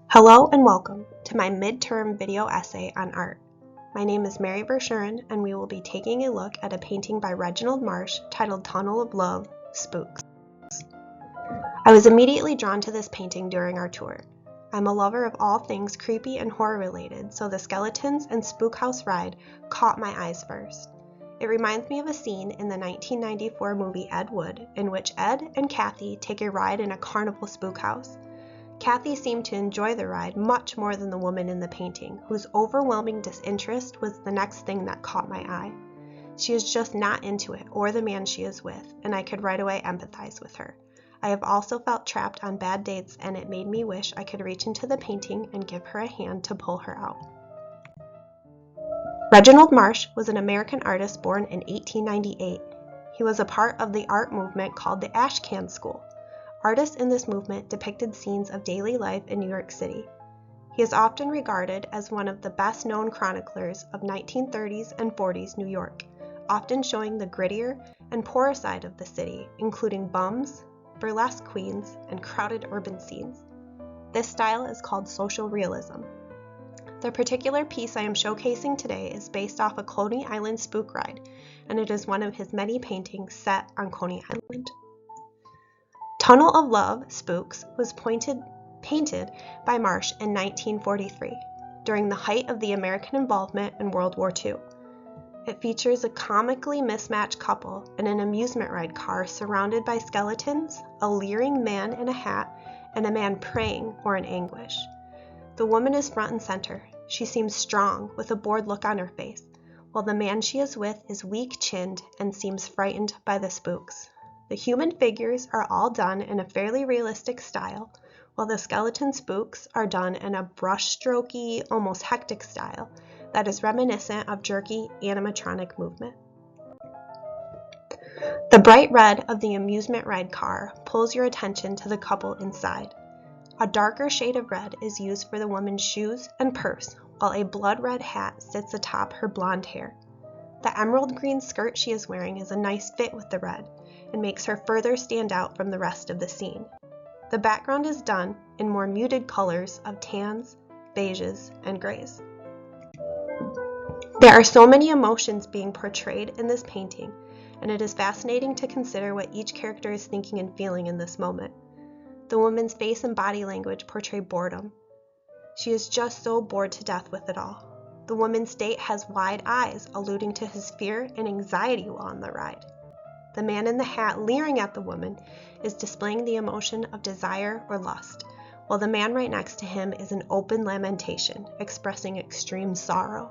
Hello and welcome to my midterm video essay on art. My name is Mary Verschuren and we will be taking a look at a painting by Reginald Marsh titled Tunnel of Love, Spooks. I was immediately drawn to this painting during our tour. I'm a lover of all things creepy and horror related, so the skeletons and spook house ride caught my eyes first. It reminds me of a scene in the 1994 movie Ed Wood, in which Ed and Kathy take a ride in a carnival spook house. Kathy seemed to enjoy the ride much more than the woman in the painting, whose overwhelming disinterest was the next thing that caught my eye. She is just not into it, or the man she is with, and I could right away empathize with her. I have also felt trapped on bad dates, and it made me wish I could reach into the painting and give her a hand to pull her out. Reginald Marsh was an American artist born in 1898. He was a part of the art movement called the Ashcan School. Artists in this movement depicted scenes of daily life in New York City. He is often regarded as one of the best-known chroniclers of 1930s and 40s New York, often showing the grittier and poorer side of the city, including bums, burlesque queens, and crowded urban scenes. This style is called social realism. The particular piece I am showcasing today is based off a Coney Island spook ride, and it is one of his many paintings set on Coney Island. Tunnel of Love, Spooks was painted by Marsh in 1943, during the height of the American involvement in World War II. It features a comically mismatched couple in an amusement ride car surrounded by skeletons, a leering man in a hat, and a man praying or in anguish. The woman is front and center. She seems strong, with a bored look on her face, while the man she is with is weak-chinned and seems frightened by the spooks. The human figures are all done in a fairly realistic style, while the skeleton spooks are done in a brushstrokey, almost hectic style that is reminiscent of jerky animatronic movement. The bright red of the amusement ride car pulls your attention to the couple inside. A darker shade of red is used for the woman's shoes and purse, while a blood red hat sits atop her blonde hair. The emerald green skirt she is wearing is a nice fit with the red, and makes her further stand out from the rest of the scene. The background is done in more muted colors of tans, beiges, and grays. There are so many emotions being portrayed in this painting, and it is fascinating to consider what each character is thinking and feeling in this moment. The woman's face and body language portray boredom. She is just so bored to death with it all. The woman's date has wide eyes, alluding to his fear and anxiety while on the ride. The man in the hat leering at the woman is displaying the emotion of desire or lust, while the man right next to him is an open lamentation, expressing extreme sorrow.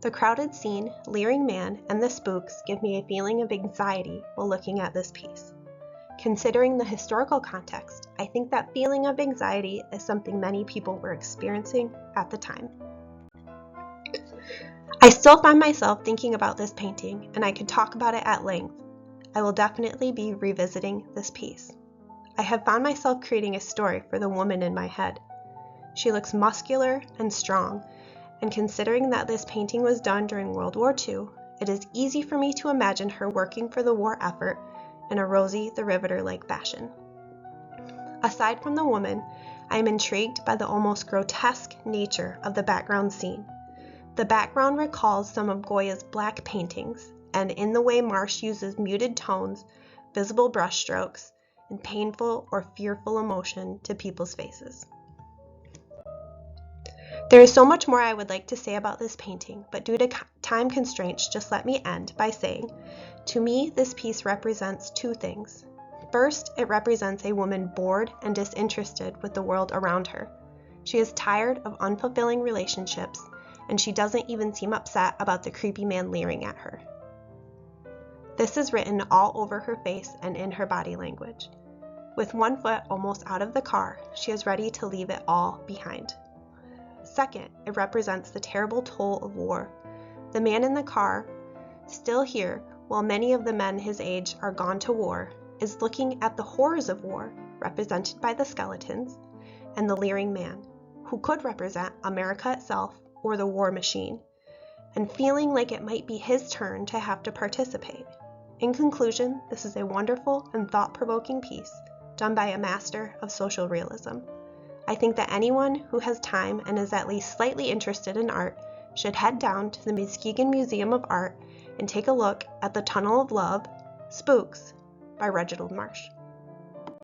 The crowded scene, leering man, and the spooks give me a feeling of anxiety while looking at this piece. Considering the historical context, I think that feeling of anxiety is something many people were experiencing at the time. I still find myself thinking about this painting, and I could talk about it at length. I will definitely be revisiting this piece. I have found myself creating a story for the woman in my head. She looks muscular and strong, and considering that this painting was done during World War II, it is easy for me to imagine her working for the war effort in a Rosie the Riveter-like fashion. Aside from the woman, I am intrigued by the almost grotesque nature of the background scene. The background recalls some of Goya's black paintings, and in the way Marsh uses muted tones, visible brushstrokes, and painful or fearful emotion to people's faces. There is so much more I would like to say about this painting, but due to time constraints, just let me end by saying, to me, this piece represents two things. First, it represents a woman bored and disinterested with the world around her. She is tired of unfulfilling relationships, and she doesn't even seem upset about the creepy man leering at her. This is written all over her face and in her body language. With one foot almost out of the car, she is ready to leave it all behind. Second, it represents the terrible toll of war. The man in the car, still here while many of the men his age are gone to war, is looking at the horrors of war, represented by the skeletons, and the leering man, who could represent America itself or the war machine, and feeling like it might be his turn to have to participate. In conclusion, this is a wonderful and thought-provoking piece done by a master of social realism. I think that anyone who has time and is at least slightly interested in art should head down to the Muskegon Museum of Art and take a look at The Tunnel of Love, Spooks by Reginald Marsh.